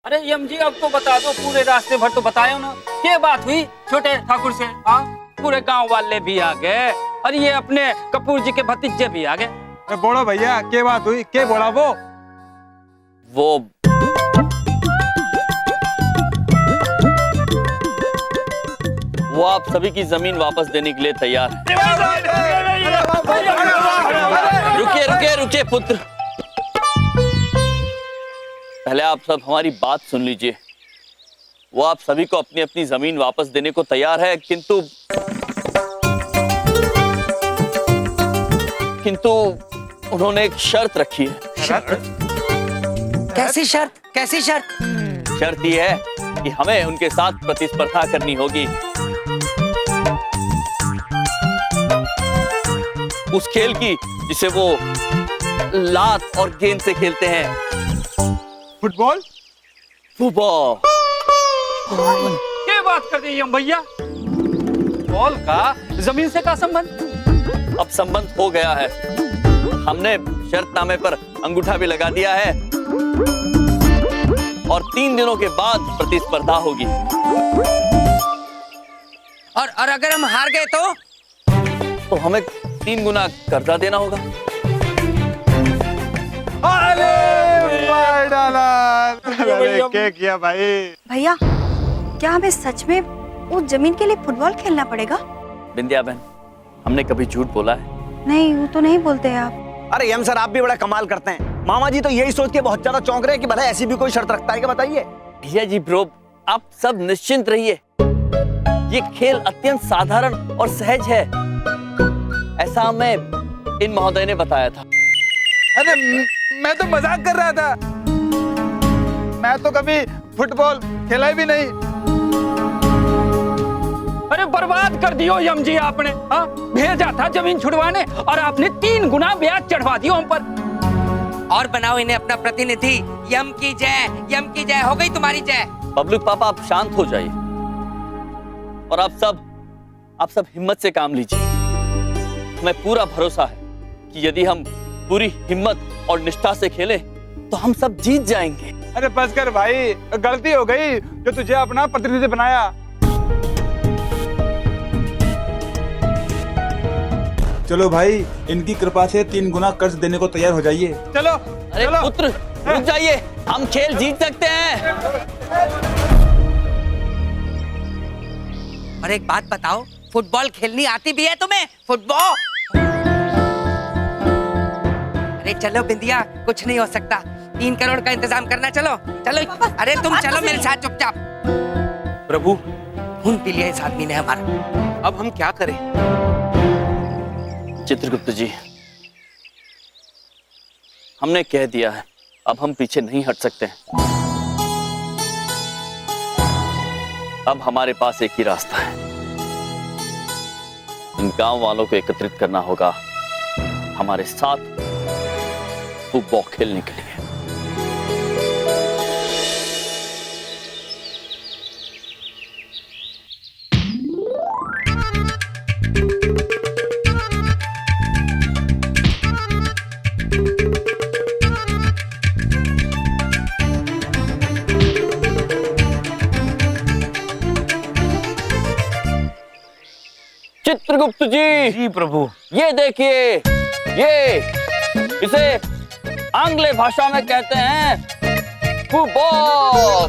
अरे यम जी अब तो बता दो, पूरे रास्ते भर तो बतायो ना, क्या बात हुई छोटे ठाकुर से? हाँ, पूरे गांव वाले भी आ गए और ये अपने कपूर जी के भतीजे भी आ गए। बोलो भैया, क्या बात हुई? क्या बोला वो आप सभी की जमीन वापस देने के लिए तैयार है। रुकिए पुत्र, पहले आप सब हमारी बात सुन लीजिए। वो आप सभी को अपनी अपनी जमीन वापस देने को तैयार है, किंतु उन्होंने एक शर्त रखी है। शर्त? कैसी शर्त? कैसी शर्त? शर्त ये है कि हमें उनके साथ प्रतिस्पर्धा करनी होगी। उस खेल की जिसे वो लात और गेंद से खेलते हैं। फुटबॉल? फुटबॉल। क्या बात कर रही है भैया? बॉल का जमीन से क्या संबंध? अब संबंध हो गया है। हमने शर्तनामे पर अंगूठा भी लगा दिया है और 3 दिनों के बाद प्रतिस्पर्धा होगी। और अगर हम हार गए तो हमें 3 गुना कर्जा देना होगा। अरे क्या किया भाई? भैया, क्या हमें सच में उस जमीन के लिए फुटबॉल खेलना पड़ेगा? बिंदिया बहन, हमने कभी झूठ बोला है? नहीं, वो तो नहीं बोलते हैं आप। अरे यम सर, आप भी बड़ा कमाल करते हैं। मामा जी तो यही सोच के बहुत ज्यादा चौंक रहे हैं कि भला ऐसी भी कोई शर्त रखता है क्या, बताइए। भैया जी ब्रो, आप सब निश्चिंत रहिए। ये खेल अत्यंत साधारण और सहज है, ऐसा हमें इन महोदय ने बताया था। अरे मैं तो मजाक कर रहा था, मैं तो कभी फुटबॉल खेला भी नहीं। अरे बर्बाद कर दियो यम जी आपने। हाँ, भेजा था जमीन छुड़वाने और आपने 3 गुना ब्याज चढ़वा दियो हम पर। और बनाओ इन्हें अपना प्रतिनिधि। यम की जय, यम की जय। हो गई तुम्हारी जय। पब्लिक पापा, आप शांत हो जाइए और आप सब हिम्मत से काम लीजिए। हमें पूरा भरोसा है कि यदि हम पूरी हिम्मत और निष्ठा से खेलें तो हम सब जीत जाएंगे। अरे बस कर भाई, गलती हो गई जो तुझे अपना प्रतिनिधि बनाया। चलो भाई, इनकी कृपा से 3 गुना कर्ज देने को तैयार हो जाइए। चलो। अरे चलो। पुत्र रुक जाइए, हम खेल जीत सकते हैं। और एक बात बताओ, फुटबॉल खेलनी आती भी है तुम्हें? फुटबॉल? अरे चलो बिंदिया, कुछ नहीं हो सकता। 3 करोड़ का इंतजाम करना। चलो चलो। अरे तुम चलो मेरे साथ चुपचाप। प्रभु, खून पी लिया इस आदमी ने हमारा। अब हम क्या करें? चित्रगुप्त जी, हमने कह दिया है, अब हम पीछे नहीं हट सकते हैं। अब हमारे पास एक ही रास्ता है, इन गांव वालों को एकत्रित करना होगा हमारे साथ फुटबॉल खेलने के लिए। चित्रगुप्त जी। जी प्रभु। ये देखिए, ये इसे आंग्ल भाषा में कहते हैं फुटबॉल।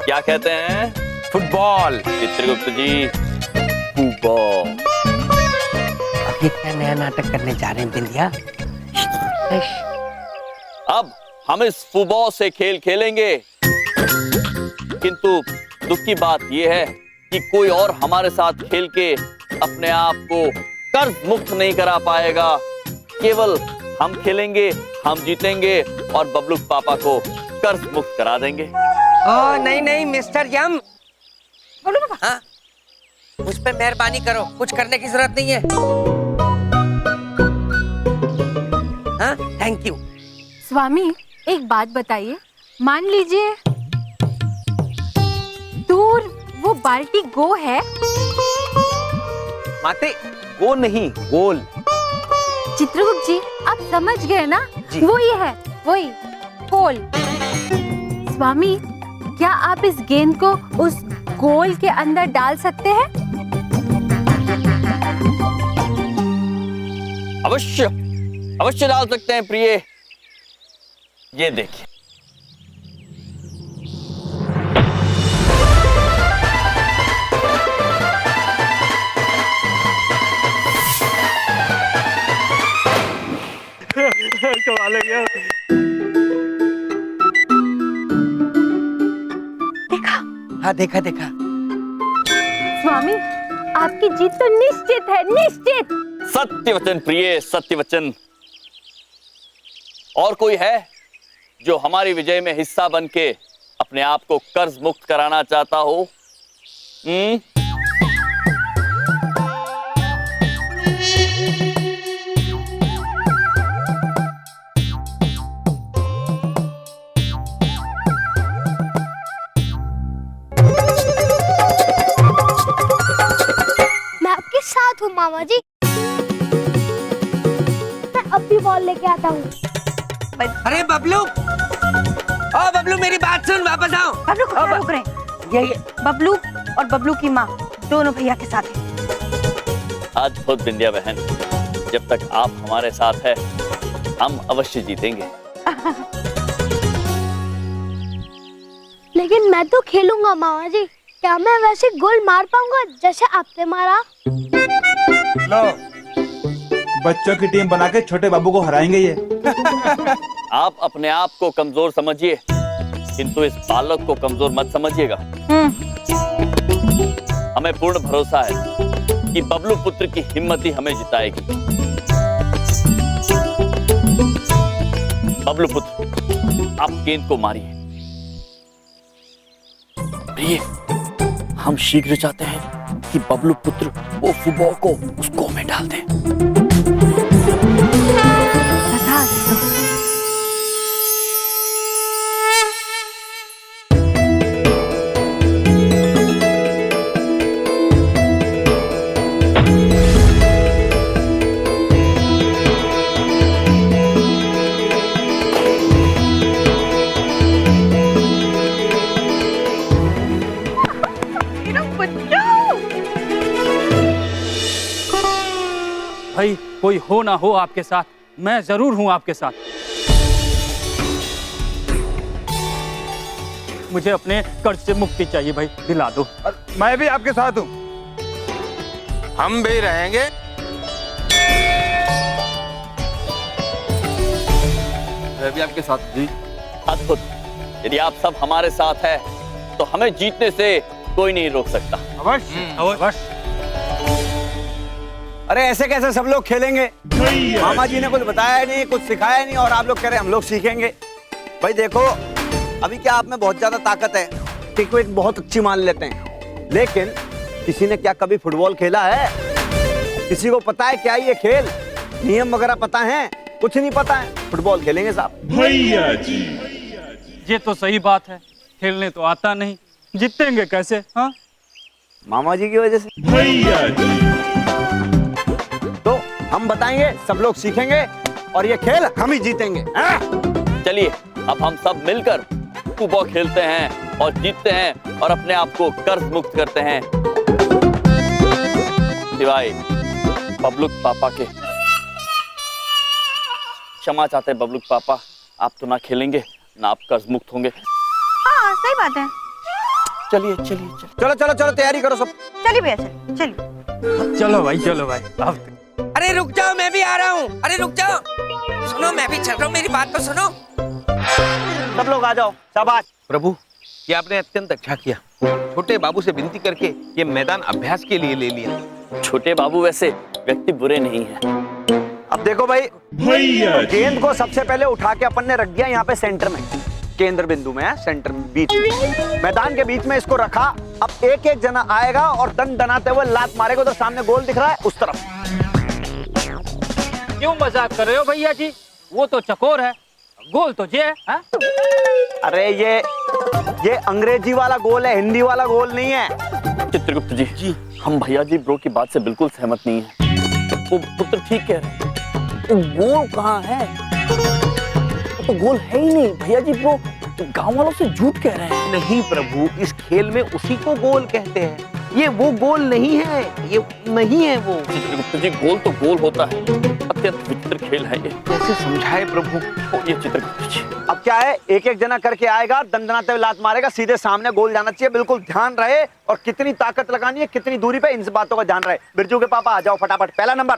क्या कहते हैं? फुटबॉल। चित्रगुप्त जी, फुटबॉल। अभी क्या नया नाटक करने जा रहे हैं बिंदिया? अब हम इस फुटबॉल से खेल खेलेंगे, किंतु दुख की बात यह है कि कोई और हमारे साथ खेल के अपने आप को कर्ज मुक्त नहीं करा पाएगा। केवल हम खेलेंगे, हम जीतेंगे और बबलू पापा को कर्ज मुक्त करा देंगे। ओह नहीं नहीं मिस्टर यम, हाँ, उस पे मेहरबानी करो, कुछ करने की जरूरत नहीं है। हाँ, थैंक यू। स्वामी, एक बात बताइए, मान लीजिए दूर वो बाल्टी गो है। माते, गो नहीं, गोल। चित्रगुप्त जी, आप समझ गए ना? वो ही है, वही गोल। स्वामी, क्या आप इस गेंद को उस गोल के अंदर डाल सकते हैं? अवश्य अवश्य डाल सकते हैं प्रिय। ये देखिए। हाँ देखा देखा। स्वामी, आपकी जीत तो निश्चित है, निश्चित। सत्य वचन प्रिय, सत्य वचन। और कोई है जो हमारी विजय में हिस्सा बन के अपने आप को कर्ज मुक्त कराना चाहता हो? मैं आपके साथ हूँ मामा जी। मैं अब भी बॉल लेके आता हूँ। अरे बबलू, ओ बबलू मेरी बात सुन, वापस आओ। बबलू को क्या रोक रहे हैं? ये बबलू और बबलू की माँ दोनों भैया के साथ हैं। अद्भुत बिंदिया बहन, जब तक आप हमारे साथ है हम अवश्य जीतेंगे। लेकिन मैं तो खेलूंगा मामा जी। क्या मैं वैसे गोल मार पाऊंगा जैसे आपने मारा? लो, बच्चों की टीम बना के छोटे बाबू को हराएंगे ये। आप अपने आप को कमजोर समझिए, किंतु इस बालक को कमजोर मत समझिएगा। हमें पूर्ण भरोसा है कि बबलू पुत्र की हिम्मत ही हमें जिताएगी। बबलू पुत्र, आप गेंद को मारिए। प्रिय, हम शीघ्र चाहते हैं कि बबलू पुत्र वो फुटबॉल को उस गोल में डाल दें। भाई, कोई हो ना हो आपके साथ, मैं जरूर हूं आपके साथ। मुझे अपने कर्ज से मुक्ति चाहिए भाई, दिला दो। मैं भी आपके साथ हूँ। हम भी रहेंगे। मैं भी आपके साथ जी। अद्भुत। यदि आप सब हमारे साथ है तो हमें जीतने से कोई नहीं रोक सकता। अवश्य। अरे ऐसे कैसे सब लोग खेलेंगे? मामा जी ने कुछ बताया नहीं, कुछ सिखाया नहीं, और आप लोग कह रहे हैं हम लोग सीखेंगे। भाई देखो, अभी क्या आप में बहुत ज्यादा ताकत है, क्रिकेट एक बहुत अच्छी मान लेते हैं, लेकिन किसी ने क्या कभी फुटबॉल खेला है? किसी को पता है क्या ये खेल? नियम वगैरह पता है? कुछ नहीं पता है। फुटबॉल खेलेंगे साहब। भैया जी, ये तो सही बात है, खेलने तो आता नहीं, जीतेंगे कैसे? हाँ, मामा जी की वजह से। भैया जी, तो हम बताएंगे, सब लोग सीखेंगे और ये खेल हम ही जीतेंगे। चलिए अब हम सब मिलकर फुटबॉल खेलते हैं और जीतते हैं और अपने आप को कर्ज मुक्त करते हैं, सिवाय बबलू पापा के। क्षमा चाहते हैं बबलू पापा, आप तो ना खेलेंगे ना आप कर्ज मुक्त होंगे। हाँ सही बात है। चलिए चलिए चलिए। चलो चलो चलो, तैयारी करो सब। चलिए भैया, चलिए। चलो भाई, चलो भाई। अब अरे रुक जाओ, मैं भी आ रहा हूँ। अरे रुक जाओ, सुनो मैं भी चल रहा हूँ, मेरी बात तो सुनो। सब लोग आ जाओ, शाबाश। प्रभु, ये आपने अत्यंत अच्छा किया। छोटे बाबू से विनती करके ये मैदान अभ्यास के लिए ले लिया। छोटे बाबू वैसे व्यक्ति बुरे नहीं है। अब देखो भाई, भैया जी, गेंद को सबसे पहले उठा के अपन ने रख दिया यहाँ पे सेंटर में, केंद्र बिंदु में है, सेंटर में, बीच में, मैदान के बीच में इसको रखा। अब एक एक जना आएगा और दन दनाते हुए लात मारेगा। उधर सामने गोल दिख रहा है, उस तरफ। क्यों मजाक कर रहे हो भैया जी? वो तो चकोर है, गोल तो ये है। हाँ? अरे ये अंग्रेजी वाला गोल है, हिंदी वाला गोल नहीं है। चित्रगुप्त जी, हम भैया जी ब्रो की बात से बिल्कुल सहमत नहीं है। वो पुत्र ठीक कह रहे हैं, वो गोल कहाँ है? वो तो गोल है ही नहीं। भैया जी ब्रो तुम गांव वालों से झूठ कह रहे हैं। नहीं प्रभु, इस खेल में उसी को गोल कहते हैं। ये वो गोल नहीं है, ये नहीं है वो। चित्रगुप्त जी, गोल तो गोल होता है। अत्यंत विचित्र खेल है ये। कैसे समझाए प्रभु? ये चित्रगुप्त जी, अब क्या है, एक एक जना करके आएगा, दंदनाते हुए लात मारेगा, सीधे सामने गोल जाना चाहिए। बिल्कुल ध्यान रहे, और कितनी ताकत लगानी है, कितनी दूरी पे, इन बातों का ध्यान रहे। बिरजू के पापा आ जाओ फटाफट, पहला नंबर।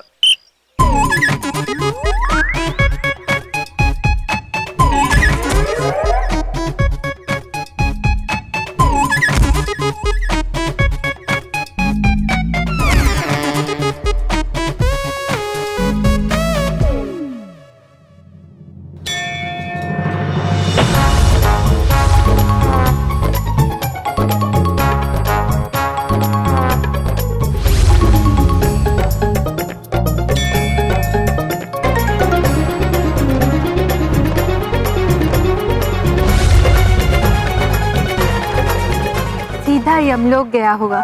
सीधा यमलोक गया होगा।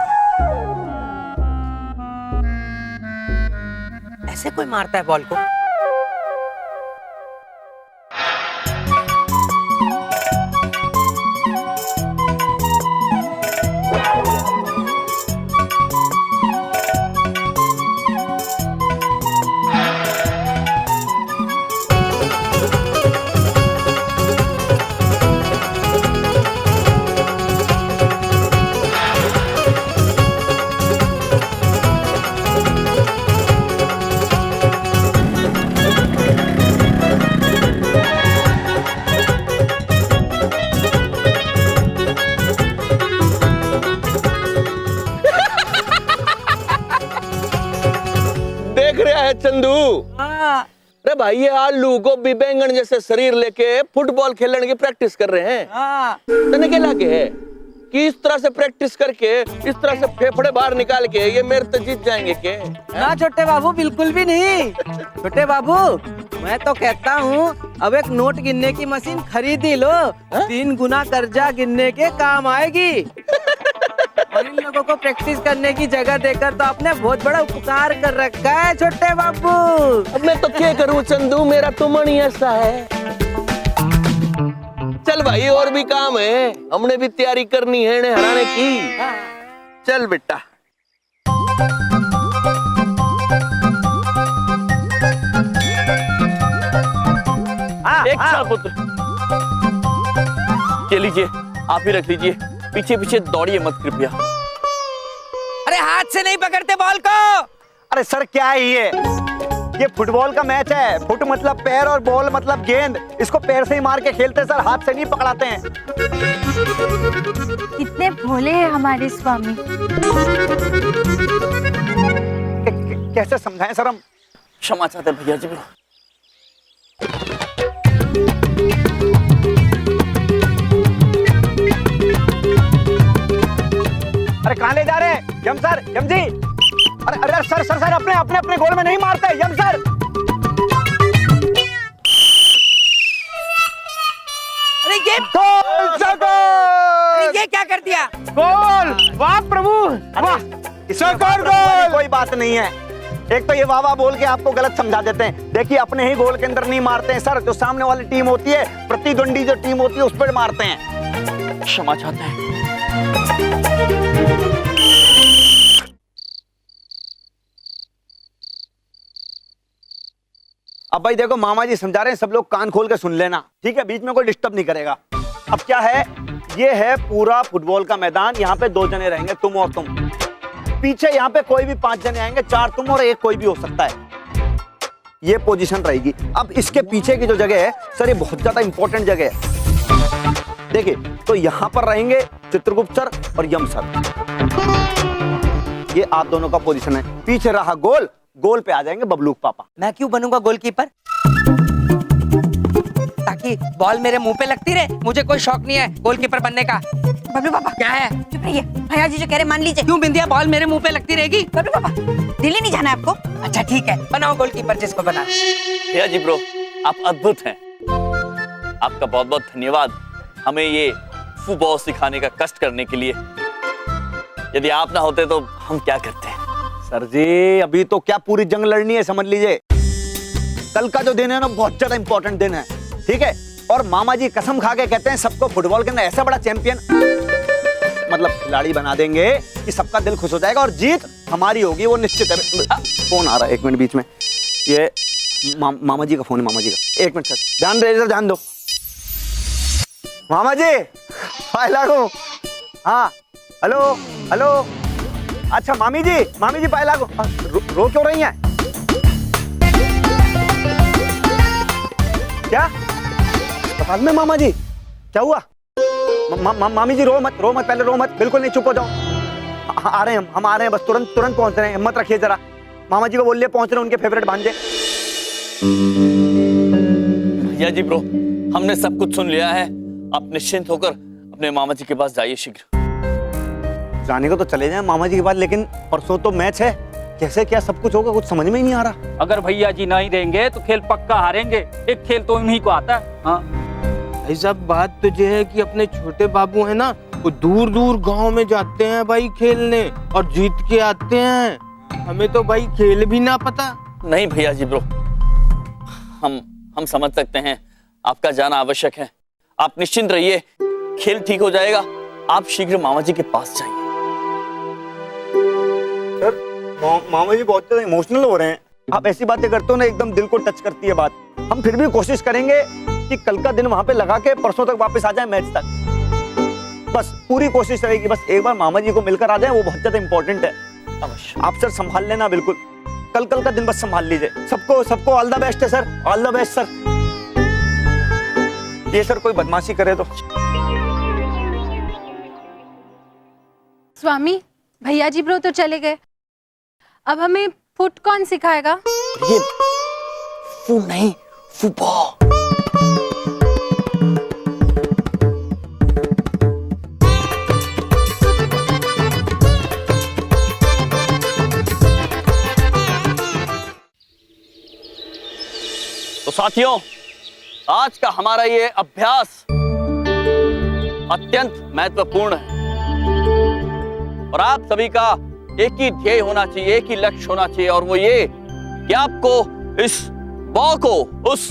ऐसे कोई मारता है बॉल को? देख रहा है चंदू? अरे भाई, ये आलू गोभी बैंगन जैसे शरीर लेके फुटबॉल खेलने की प्रैक्टिस कर रहे हैं। तने क्या लागे है कि इस तरह से प्रैक्टिस करके, इस तरह से फेफड़े बाहर निकाल के ये मेरे तो जीत जाएंगे के? ना छोटे बाबू, बिल्कुल भी नहीं। छोटे बाबू, मैं तो कहता हूँ अब एक नोट गिनने की मशीन खरीद ही लो। 3 गुना कर्जा गिनने के काम आएगी। और इन लोगों को प्रैक्टिस करने की जगह देकर तो आपने बहुत बड़ा उपकार कर रखा है छोटे बाबू। अब मैं तो क्या करूँ चंदू, मेरा तो मन ही ऐसा है। चल भाई, और भी काम है, हमने भी तैयारी करनी है इन्हें हराने की। चल बेटा। एक क्षण पुत्र, ये लीजिए, आप ही रख लीजिए। पीछे पीछे दौड़िए मत कृपया। अरे हाथ से नहीं पकड़ते बॉल को। अरे सर, क्या है ये फुटबॉल का मैच है। फुट मतलब पैर और बॉल मतलब गेंद। इसको पैर से ही मार के खेलते सर, हाथ से नहीं पकड़ाते हैं। कितने भोले हैं हमारे स्वामी। कैसे समझाएं सर हम? क्षमा चाहते हैं भैया जी। अरे कहाँ ले जा रहे हैं यम सर, यम जी? अरे अरे सर सर सर, अपने अपने अपने गोल में नहीं मारते यम सर। अरे ये गोल सर, गोल! ये क्या कर दिया? गोल! वाह प्रभु, वाह! इसमें कोई बात नहीं है। एक तो ये वाह वाह बोल के आपको गलत समझा देते हैं। देखिए, अपने ही गोल के अंदर नहीं मारते हैं सर, जो सामने वाली टीम होती है, प्रतिद्वंदी जो टीम होती है, उस पर मारते हैं। क्षमा चाहते हैं। अब भाई देखो, मामा जी समझा रहे हैं, सब लोग कान खोल के सुन लेना, ठीक है? बीच में कोई डिस्टर्ब नहीं करेगा। अब क्या है, ये है पूरा फुटबॉल का मैदान। यहाँ पे 2 जने रहेंगे, तुम और तुम। पीछे यहाँ पे कोई भी 5 जने आएंगे, 4 तुम और 1 कोई भी हो सकता है। ये पोजीशन रहेगी। अब इसके पीछे की जो जगह है सर, ये बहुत ज्यादा इंपॉर्टेंट जगह है। देखिए, तो यहाँ पर रहेंगे चित्रगुप्त सर और यम सर। ये आप दोनों का पोजीशन है। पीछे रहा गोल, गोल पे आ जाएंगे बबलू पापा। मैं क्यों बनूंगा गोलकीपर? ताकि बॉल मेरे मुंह पे लगती रहे। मुझे कोई शौक नहीं है गोलकीपर बनने का। बबलू पापा, क्या है? चुप रहिए। भैया जी जो कह रहे मान लीजिए। क्यों बिंदिया, बॉल मेरे मुंह पे लगती रहेगी? बबलू पापा, दिल्ली नहीं जाना है आपको? अच्छा ठीक है, बनाओ गोलकीपर जिसको बना। भैया जी ब्रो, आप अद्भुत हैं। आपका बहुत बहुत धन्यवाद हमें ये फुटबॉल सिखाने का कष्ट करने के लिए। यदि आप ना होते तो हम क्या करते हैं? सर जी, अभी तो क्या पूरी जंग लड़नी है, समझ लीजिए। कल का जो दिन है ना, बहुत ज्यादा इंपॉर्टेंट दिन है, ठीक है? और मामा जी कसम खा के कहते हैं सबको फुटबॉल के अंदर ऐसा बड़ा चैंपियन मतलब खिलाड़ी बना देंगे कि सबका दिल खुश हो जाएगा और जीत हमारी होगी, वो निश्चित है। फोन आ रहा है, 1 मिनट बीच में। ये मामा जी का फोन है, मामा जी का। 1 मिनट सर, ध्यान दे, इधर ध्यान दो। मामा जी लागू। हाँ हेलो हेलो। अच्छा मामी जी पाए लागू। रो क्यों रही हैं? क्या अस्पताल में? मामा जी क्या हुआ? मामी जी रो मत पहले रो मत, बिल्कुल नहीं, चुप हो जाओ। आ रहे हैं हम आ रहे हैं, बस तुरंत पहुंच रहे हैं, हिम्मत रखिए जरा। मामा जी को बोलिए पहुंच रहे हैं, उनके फेवरेट भांजे। भैया जी ब्रो, हमने सब कुछ सुन लिया है। आप निश्चिंत होकर अपने मामा जी के पास जाइए शीघ्र। जाने को तो चले जाएं मामा जी के पास, लेकिन परसों तो मैच है, कैसे क्या सब कुछ होगा, कुछ समझ में ही नहीं आ रहा। अगर भैया जी नहीं देंगे तो खेल पक्का हारेंगे। एक खेल तो उन्हीं को आता है। हाँ भाई साहब, बात तो ये है कि अपने छोटे बाबू है ना, वो दूर दूर गांव में जाते हैं भाई खेलने और जीत के आते हैं। हमें तो भाई खेल भी ना पता। नहीं भैया जी ब्रो, हम समझ सकते हैं, आपका जाना आवश्यक है। आप निश्चिंत रहिए, खेल ठीक हो जाएगा। आप शीघ्र मामा जी के पास जाइए। सर मामा जी बहुत ज्यादा इमोशनल हो रहे हैं। आप ऐसी बातें करते हो ना, एकदम दिल को टच करती है बात। हम फिर भी कोशिश करेंगे कि कल का दिन वहां पे लगा के परसों तक वापस आ जाए मैच तक। बस पूरी कोशिश रहेगी, बस एक बार मामा जी को मिलकर आ जाए, वो बहुत ज्यादा इंपॉर्टेंट है। अवश्य। आप सर संभाल लेना, बिल्कुल कल का दिन बस संभाल लीजिए। सबको ऑल द बेस्ट है sir, all the best sir. ये सर कोई बदमाशी करे तो। स्वामी, भैया जी ब्रो तो चले गए, अब हमें फुट कौन सिखाएगा? ये फू नहीं, फुटबॉल। तो साथियों, आज का हमारा ये अभ्यास अत्यंत महत्वपूर्ण है और आप सभी का एक ही ध्येय होना चाहिए, एक ही लक्ष्य होना चाहिए, और वो ये कि आपको इस बॉल को उस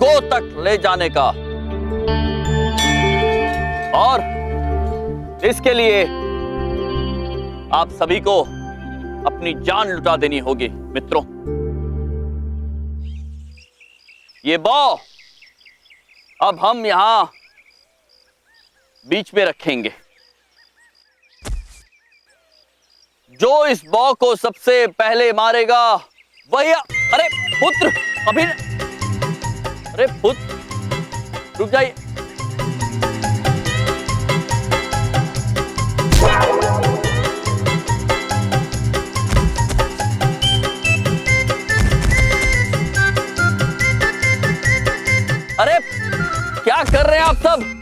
गोल तक ले जाने का। और इसके लिए आप सभी को अपनी जान लुटा देनी होगी मित्रों। ये बॉल अब हम यहां बीच में रखेंगे। जो इस बॉल को सबसे पहले मारेगा वही। अरे पुत्र, अभी अरे पुत्र रुक जाइए। अरे क्या कर रहे हैं आप सब?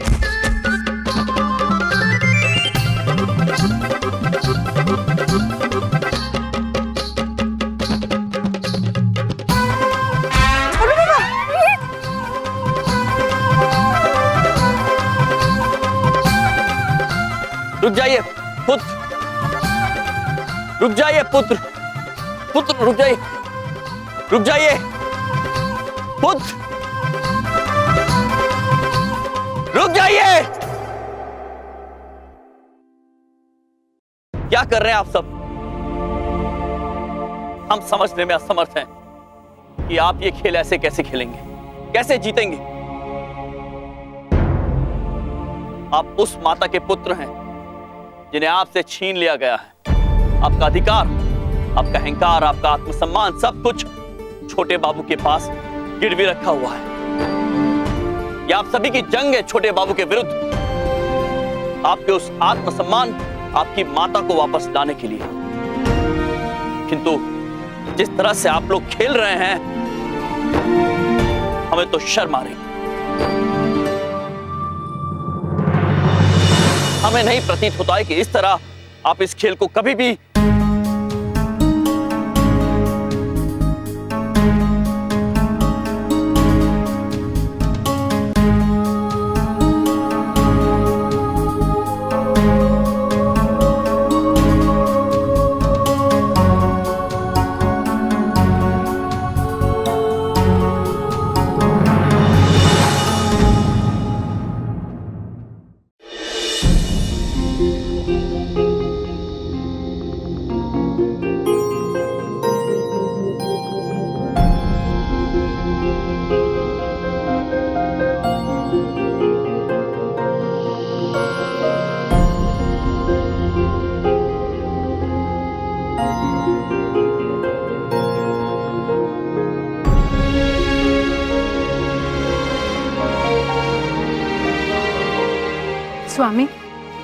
रुक जाइए पुत्र, रुक जाइए पुत्र, पुत्र रुक जाइए, रुक जाइए पुत्र, रुक जाइए। क्या कर रहे हैं आप सब? हम समझने में असमर्थ हैं कि आप ये खेल ऐसे कैसे खेलेंगे, कैसे जीतेंगे। आप उस माता के पुत्र हैं जिन्हें आपसे छीन लिया गया है। आपका अधिकार, आपका अहंकार, आपका आत्मसम्मान, सब कुछ छोटे बाबू के पास गिरवी रखा हुआ है। ये आप सभी की जंग है छोटे बाबू के विरुद्ध, आपके उस आत्मसम्मान, आपकी माता को वापस लाने के लिए। किंतु जिस तरह से आप लोग खेल रहे हैं, हमें तो शर्म आ रही। हमें नहीं प्रतीत होता है कि इस तरह आप इस खेल को कभी भी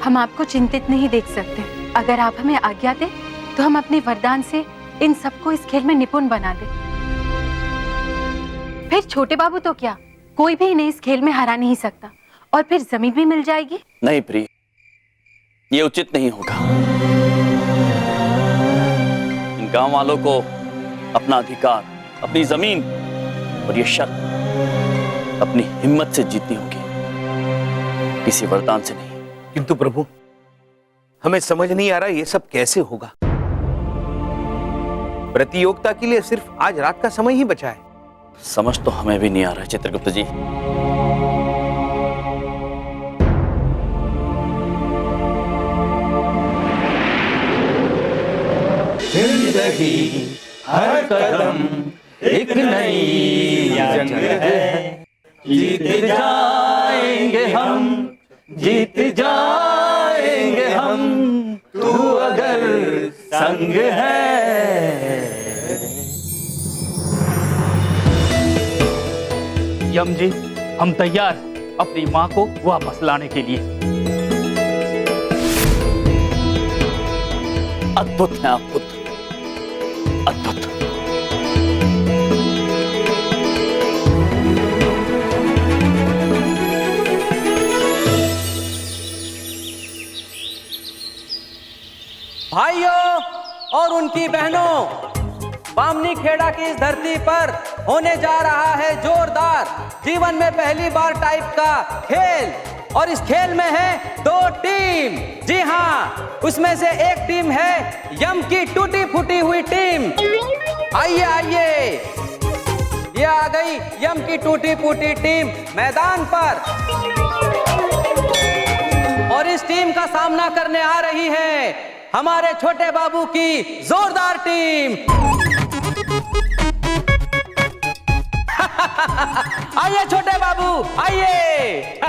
हम आपको चिंतित नहीं देख सकते। अगर आप हमें आज्ञा दें तो हम अपने वरदान से इन सबको इस खेल में निपुण बना दें। फिर छोटे बाबू तो क्या, कोई भी इन्हें इस खेल में हरा नहीं सकता, और फिर जमीन भी मिल जाएगी। नहीं प्रिय, ये उचित नहीं होगा। इन गांव वालों को अपना अधिकार, अपनी जमीन और ये शर्त अपनी हिम्मत से जीतनी होगी, किसी वरदान से नहीं। किंतु प्रभु, हमें समझ नहीं आ रहा ये सब कैसे होगा। प्रतियोगिता के लिए सिर्फ आज रात का समय ही बचा है। समझ तो हमें भी नहीं आ रहा चित्रगुप्त जी। जिंदगी हर कदम एक नई जंग है, जीत जाएंगे हम, जीत जाएंगे हम, तू अगर संग है। यम जी, हम तैयार हैं अपनी माँ को वापस लाने के लिए। अद्भुत है आप पुत्र, अद्भुत। भाइयों और उनकी बहनों, बामनी खेड़ा की इस धरती पर होने जा रहा है जोरदार, जीवन में पहली बार टाइप का खेल। और इस खेल में है 2 टीम। जी हाँ, उसमें से एक टीम है यम की टूटी फूटी हुई टीम। आइए आइए, ये आ गई यम की टूटी फूटी टीम मैदान पर, और इस टीम का सामना करने आ रही है हमारे छोटे बाबू की जोरदार टीम। आइए छोटे बाबू, आइए।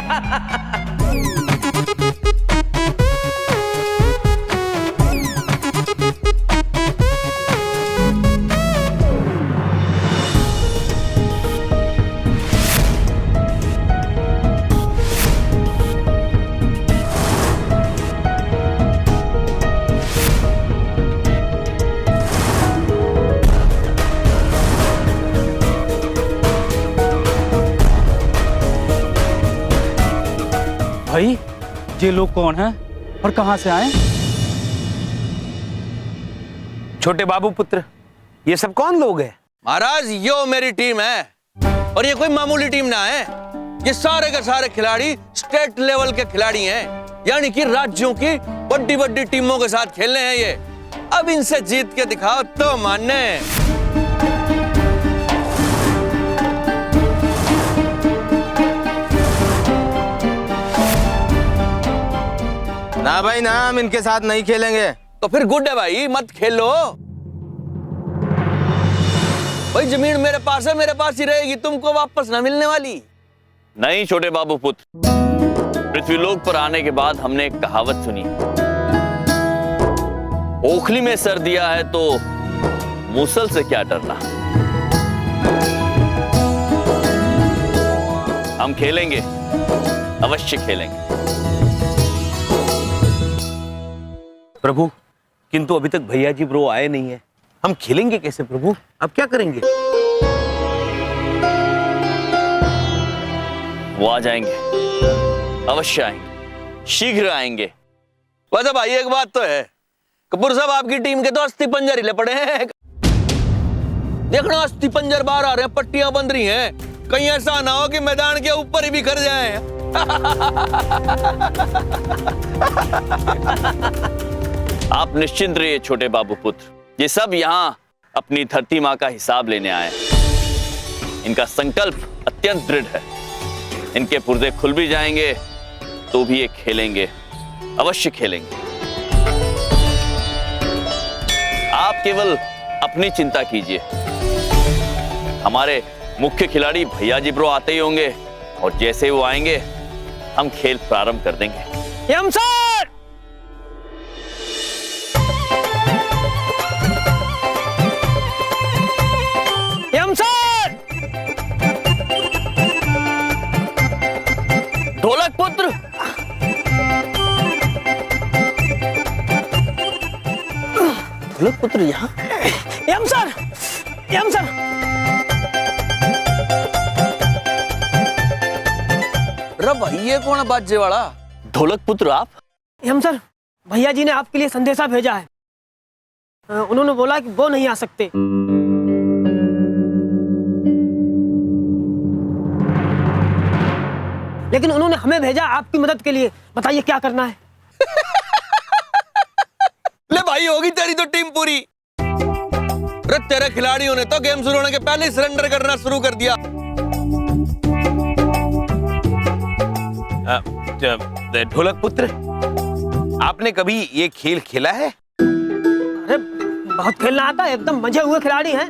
भाई, ये लोग कौन हैं और कहां से आए? छोटे बाबू पुत्र, ये सब कौन लोग हैं? महाराज, यो मेरी टीम है, और ये कोई मामूली टीम ना है। ये सारे के सारे खिलाड़ी स्टेट लेवल के खिलाड़ी हैं, यानी कि राज्यों की बड़ी बड़ी टीमों के साथ खेलने हैं ये। अब इनसे जीत के दिखाओ तो मानने। ना भाई ना, हम इनके साथ नहीं खेलेंगे। तो फिर गुड है भाई, मत खेलो। भाई जमीन मेरे पास है, मेरे पास ही रहेगी, तुमको वापस ना मिलने वाली। नहीं छोटे बाबू पुत्र, पृथ्वीलोक पर आने के बाद हमने एक कहावत सुनी, ओखली में सर दिया है तो मूसल से क्या डरना। हम खेलेंगे, अवश्य खेलेंगे। प्रभु, किंतु अभी तक भैया जी ब्रो आए नहीं है, हम खेलेंगे कैसे प्रभु? अब क्या करेंगे? वो आ जाएंगे, अवश्य आएंगे, शीघ्र आएंगे। वैसे भाई एक बात तो है, कपूर साहब आपकी टीम के तो अस्थि पंजर हिले पड़े हैं। देखना, अस्थि पंजर बाहर आ रहे हैं, पट्टियां बंध रही हैं, कहीं ऐसा ना हो कि मैदान के ऊपर ही बिखर जाए। आप निश्चिंत रहिए छोटे बाबू पुत्र, ये सब यहाँ अपनी धरती माँ का हिसाब लेने आए। इनका संकल्प अत्यंत दृढ़ है, इनके पुर्जे खुल भी जाएंगे तो भी ये खेलेंगे, अवश्य खेलेंगे। आप केवल अपनी चिंता कीजिए, हमारे मुख्य खिलाड़ी भैया जी ब्रो आते ही होंगे, और जैसे वो आएंगे हम खेल प्रारंभ कर देंगे। यम सर! यम सर! ढोलक पुत्र, ढोलक पुत्र यहाँ? यम सर, यम सर। अरे भाई ये कौन है बाजे वाला? ढोलक पुत्र आप? यम सर, भैया जी ने आपके लिए संदेशा भेजा है। उन्होंने बोला कि वो नहीं आ सकते। लेकिन उन्होंने हमें भेजा आपकी मदद के लिए। बताइए क्या करना है? ले भाई होगी तेरी तो टीम पूरी। अरे तेरे खिलाड़ियों ने तो गेम शुरू होने के पहले ही सरेंडर करना शुरू कर दिया। ढोलक पुत्र, आपने कभी ये खेल खेला है? अरे बहुत खेलना आता है, एकदम मजे हुए खिलाड़ी हैं।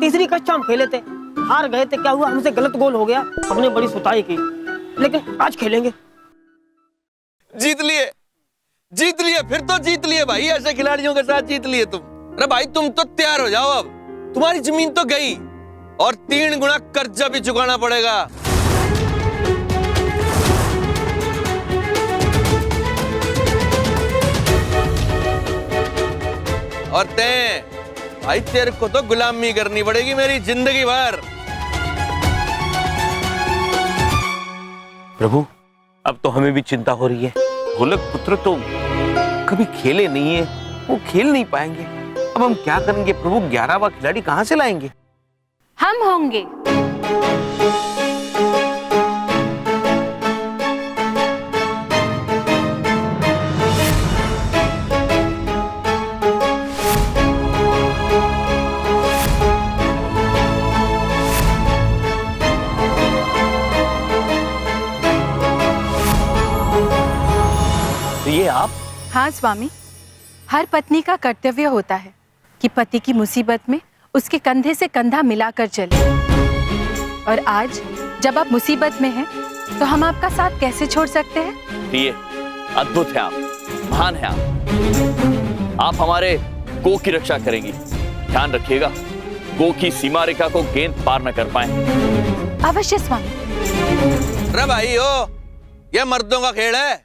तीसरी कक्षा हम खेले थे, हार गए थे। क्या हुआ, हमसे गलत गोल हो गया, हमने बड़ी सुताई की। लेकिन आज खेलेंगे। जीत लिए, जीत लिए, फिर तो जीत लिए भाई। ऐसे खिलाड़ियों के साथ जीत लिए तुम। अरे भाई तुम तो तैयार हो जाओ, अब तुम्हारी जमीन तो गई और 3 गुना कर्जा भी चुकाना पड़ेगा। और भाई तेरे को तो गुलामी करनी पड़ेगी मेरी जिंदगी भर। प्रभु, अब तो हमें भी चिंता हो रही है। ढोलक पुत्र तो कभी खेले नहीं है, वो खेल नहीं पाएंगे। अब हम क्या करेंगे प्रभु? 11वां खिलाड़ी कहाँ से लाएंगे? हम होंगे। ये आप? हाँ स्वामी, हर पत्नी का कर्तव्य होता है कि पति की मुसीबत में उसके कंधे से कंधा मिलाकर चले। और आज जब आप मुसीबत में हैं, तो हम आपका साथ कैसे छोड़ सकते हैं? ये अद्भुत है आप, महान है आप हमारे गो की रक्षा करेंगी। ध्यान रखिएगा, गो की सीमा रेखा को गेंद पार न कर पाए। अवश्य स्वामी। अरे भाई ओ, ये मर्दों का खेल है।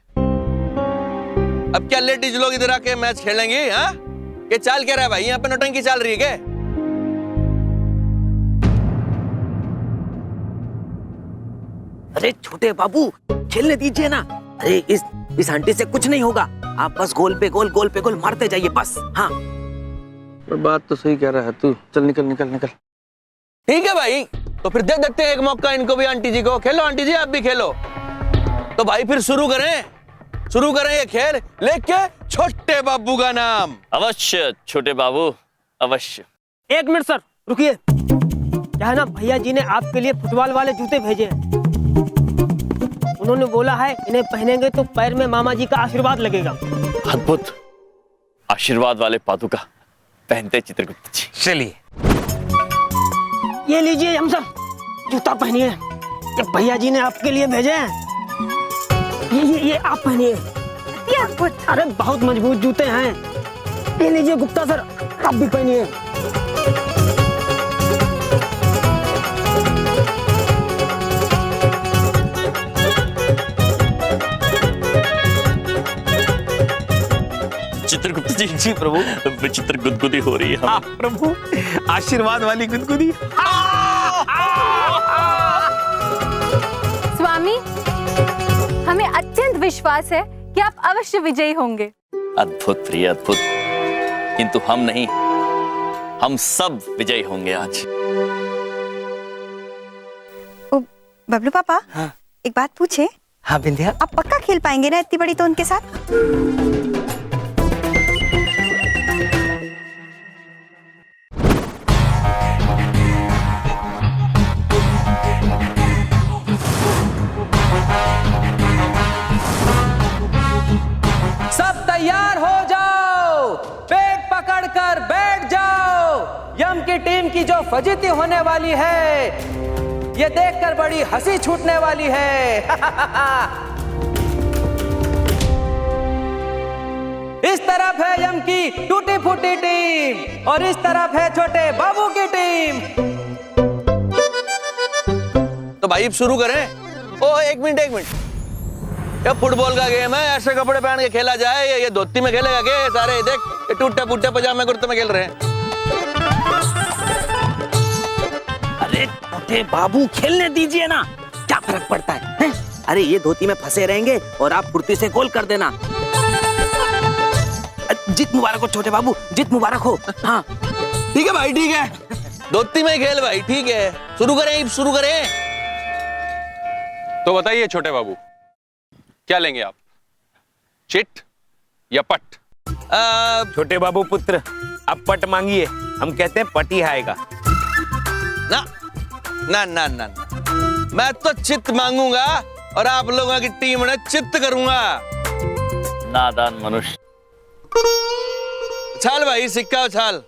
अब क्या लेडीज लोग इधर आके मैच खेलेंगे? हाँ, ये चाल क्या रहा है भाई? यहाँ पे नौटंकी चाल रही है क्या? अरे छोटे बाबू, खेलने दीजिए ना। अरे इस आंटी से कुछ नहीं होगा। आप बस गोल पे गोल, गोल पे गोल मारते जाइए बस। हाँ, बात तो सही कह रहा है तू। चल निकल निकल निकल। ठीक है भाई, तो फिर दे देते हैं एक मौका इनको भी। आंटी जी को खेलो, आंटी जी आप भी खेलो। तो भाई फिर शुरू करें ये खेल। लेके छोटे बाबू का नाम। अवश्य छोटे बाबू, अवश्य। 1 मिनट सर, रुकिए। क्या है ना, भैया जी ने आपके लिए फुटबॉल वाले जूते भेजे हैं। उन्होंने बोला है इन्हें पहनेंगे तो पैर में मामा जी का आशीर्वाद लगेगा। अद्भुत, आशीर्वाद वाले पादुका पहनते चित्रगुप्त जी। चलिए, ये लीजिए हम सब जूता पहनिए। ये भैया जी ने आपके लिए भेजे हैं। ये आप पहनिए। अरे बहुत मजबूत जूते हैं। ये लीजिए गुप्ता सर, आप भी पहनिए। चित्रगुप्त जी। जी प्रभु, विचित्र गुदगुदी हो रही है। हाँ प्रभु, आशीर्वाद वाली गुदगुदी। स्वामी, हमें अत्यंत विश्वास है कि आप अवश्य विजयी होंगे। अद्भुत प्रिय, अद्भुत। किंतु हम नहीं, हम सब विजयी होंगे आज। ओ, बबलू पापा, हाँ? एक बात पूछे? हाँ बिंदिया। आप पक्का खेल पाएंगे ना इतनी बड़ी तो उनके साथ? सब तैयार हो जाओ, पेट पकड़कर बैठ जाओ। यम की टीम की जो फजीती होने वाली है, ये देखकर बड़ी हंसी छूटने वाली है। इस तरफ है यम की टूटी फूटी टीम और इस तरफ है छोटे बाबू की टीम। तो भाई अब शुरू करें। ओ एक मिनट, ये फुटबॉल का गेम है, ऐसे कपड़े पहन के खेला जाए। ये धोती में खेलेगा क्या? ये सारे देख, ये टूटे फूटे पजामे कुर्ते में खेल रहे हैं। अरे छोटे बाबू खेलने दीजिए ना, क्या फर्क पड़ता है? अरे ये धोती में फंसे रहेंगे और आप फुर्ती से गोल कर देना। जीत मुबारक हो छोटे बाबू, जीत मुबारक हो। हाँ ठीक है भाई, ठीक है, धोती में खेल भाई, ठीक है। शुरू करें, शुरू करें। तो बताइए छोटे बाबू, क्या लेंगे आप, चिट या पट? छोटे बाबू पुत्र, अब पट मांगिए, हम कहते हैं पट ही आएगा। ना ना ना ना, मैं तो चित मांगूंगा और आप लोगों की टीम ने चित्त करूंगा। नादान मनुष्य। उछाल भाई, सिक्का उछाल।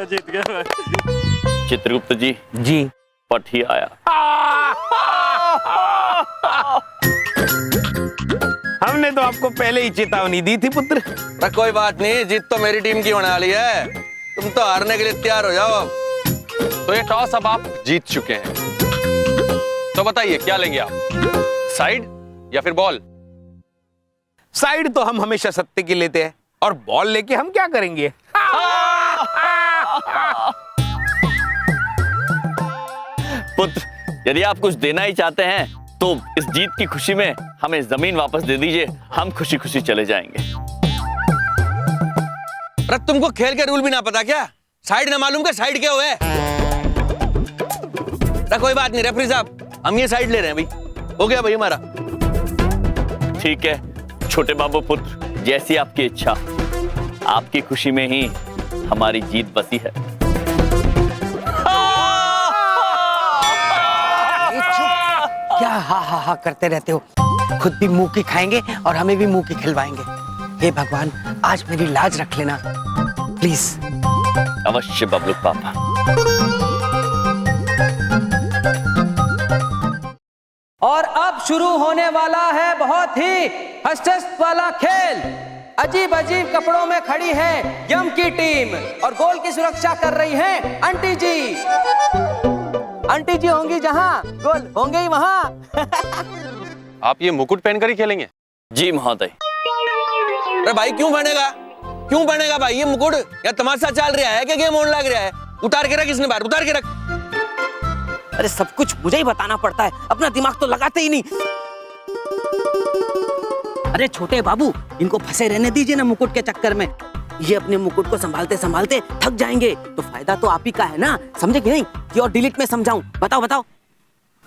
जीत गए। चित्रगुप्त जी, जी पट ही आया। हमने तो आपको पहले ही चेतावनी दी थी पुत्र। पर कोई बात नहीं, जीत तो मेरी टीम की होने वाली है। तुम तो हारने के लिए तैयार हो जाओ। तो ये टॉस अब आप जीत चुके हैं, तो बताइए क्या लेंगे आप, साइड या फिर बॉल? साइड तो हम हमेशा सत्य की लेते हैं, और बॉल लेके हम क्या करेंगे? पुत्र, यदि आप कुछ देना ही चाहते हैं तो इस जीत की खुशी में हमें जमीन वापस दे दीजिए, हम खुशी खुशी चले जाएंगे। अरे तुमको खेल के रूल भी ना पता क्या? साइड ना मालूम क्या साइड क्या हुआ है? कोई बात नहीं रेफरी साहब, हम ये साइड ले रहे हैं भाई। हो गया भाई हमारा। ठीक है छोटे बाबू पुत्र, जैसी आपकी इच्छा। आपकी खुशी में ही हमारी जीत बसी है। क्या हा हा हा करते रहते हो? खुद भी मुंह की खाएंगे और हमें भी मुंह की खिलवाएंगे। हे भगवान, आज मेरी लाज रख लेना प्लीज। अवश्य बबलू पापा। और अब शुरू होने वाला है बहुत ही हस्त वाला खेल। अजीब अजीब कपड़ों में खड़ी है यम की टीम और गोल की सुरक्षा कर रही है आंटी जी। आंटी जी होंगी जहां, गोल होंगे ही वहां। आप ये मुकुट पहनकर ही खेलेंगे? जी महोदय। अरे भाई क्यों पहनेगा भाई ये मुकुट? या तमाशा चल रहा है क्या? गेम ऑन लग रहा है? उतार के रख, इसने बाहर उतार के रख। अरे सब कुछ मुझे ही बताना पड़ता है, अपना दिमाग तो लगाते ही नहीं। अरे छोटे बाबू, इनको फंसे रहने दीजिए ना मुकुट के चक्कर में। ये अपने मुकुट को संभालते संभालते थक जाएंगे, तो फायदा तो आप ही का है ना, समझे कि नहीं? कि और डिलीट में समझाऊं? बताओ बताओ।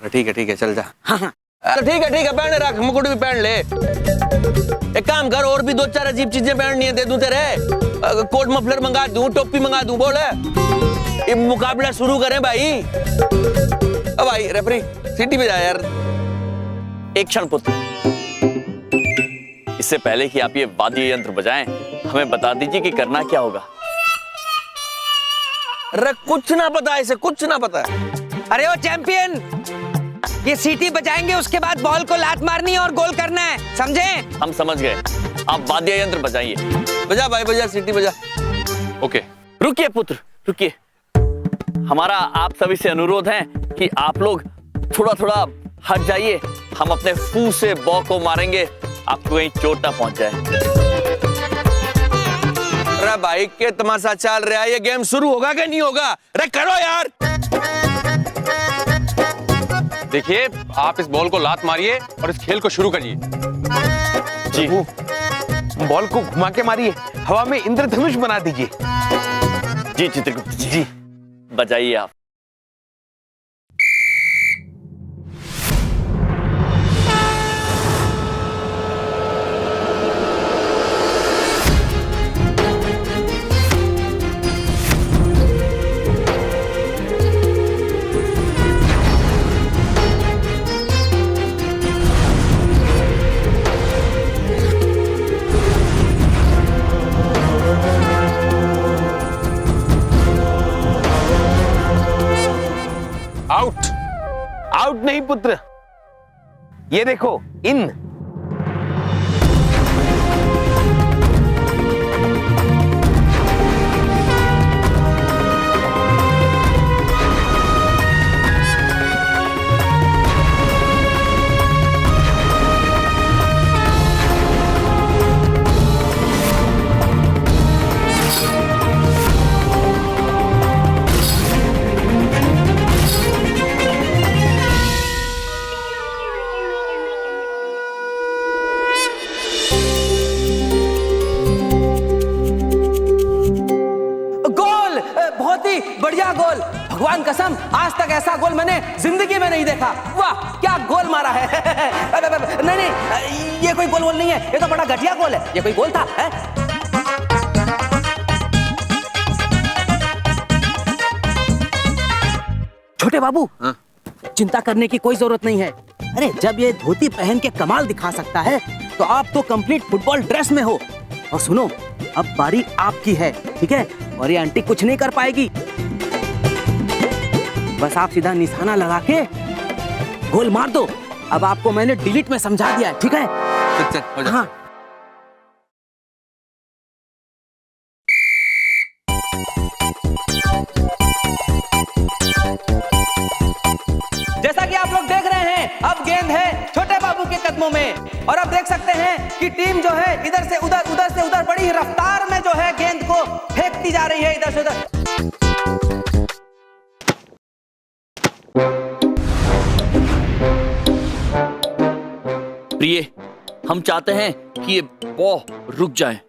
ठीक है चल जा। हाँ हाँ तो ठीक है पहन रख, मुकुट भी पहन ले। एक काम कर, और भी दो चार अजीब चीजें पहननी है, दे दूं तेरे। कोट मफलर मंगा दूं, टोपी मंगा दूं, बोल। ये मुकाबला शुरू करें भाई। अब भाई रेफरी सीटी पे जा यार। एक क्षण पुत्र, इससे पहले कि आप ये वाद्य यंत्र बजाएं, हमें बता दीजिए कि करना क्या होगा। अरे कुछ ना पता है इसे, कुछ ना पता है। अरे ओ चैंपियन, ये सीटी बजाएंगे, उसके बाद बॉल को लात मारनी है और गोल करना है, समझे? हम समझ गए, आप वाद्य यंत्र बजाइए। बजा भाई बजा, सीटी बजा। ओके। रुकिए पुत्र, रुकिए। हमारा आप सभी से अनुरोध है कि आप लोग थोड़ा थोड़ा हट जाइए। हम अपने फू से बॉल को मारेंगे, आपको कहीं चोट ना पहुंच जाए। अरे भाई के तमाशा चल रहा है, ये गेम शुरू होगा कि नहीं होगा? अरे करो यार। देखिए, आप इस बॉल को लात मारिए और इस खेल को शुरू करिए। जी। बॉल को घुमा के मारिए, हवा में इंद्रधनुष बना दीजिए। जी चित्रगुप्त जी, बजाइए आप। आउट नहीं पुत्र, ये देखो इन। बढ़िया गोल, भगवान कसम आज तक ऐसा गोल मैंने जिंदगी में नहीं देखा। वाह क्या गोल मारा है। नहीं नहीं ये कोई गोल वोल नहीं है, ये तो बड़ा घटिया गोल है। ये कोई गोल था है? छोटे बाबू चिंता करने की कोई जरूरत नहीं है। अरे जब ये धोती पहन के कमाल दिखा सकता है तो आप तो कंप्लीट फुटबॉल ड्रेस में हो। और सुनो अब बारी आपकी है, ठीक है? और ये आंटी कुछ नहीं कर पाएगी। बस आप सीधा निशाना लगा के गोल मार दो। अब आपको मैंने डिलीट में समझा दिया है, ठीक है? चल हो जा। हाँ जैसा कि आप लोग देख रहे हैं अब गेंद है छोटे बाबू के कदमों में। और अब देख सकते हैं कि टीम जो है इधर से उधर बड़ी रफ्तार में जो है गेंद को फेंकती जा रही है इधर से उधर। प्रिय, हम चाहते हैं कि ये बॉल रुक जाए।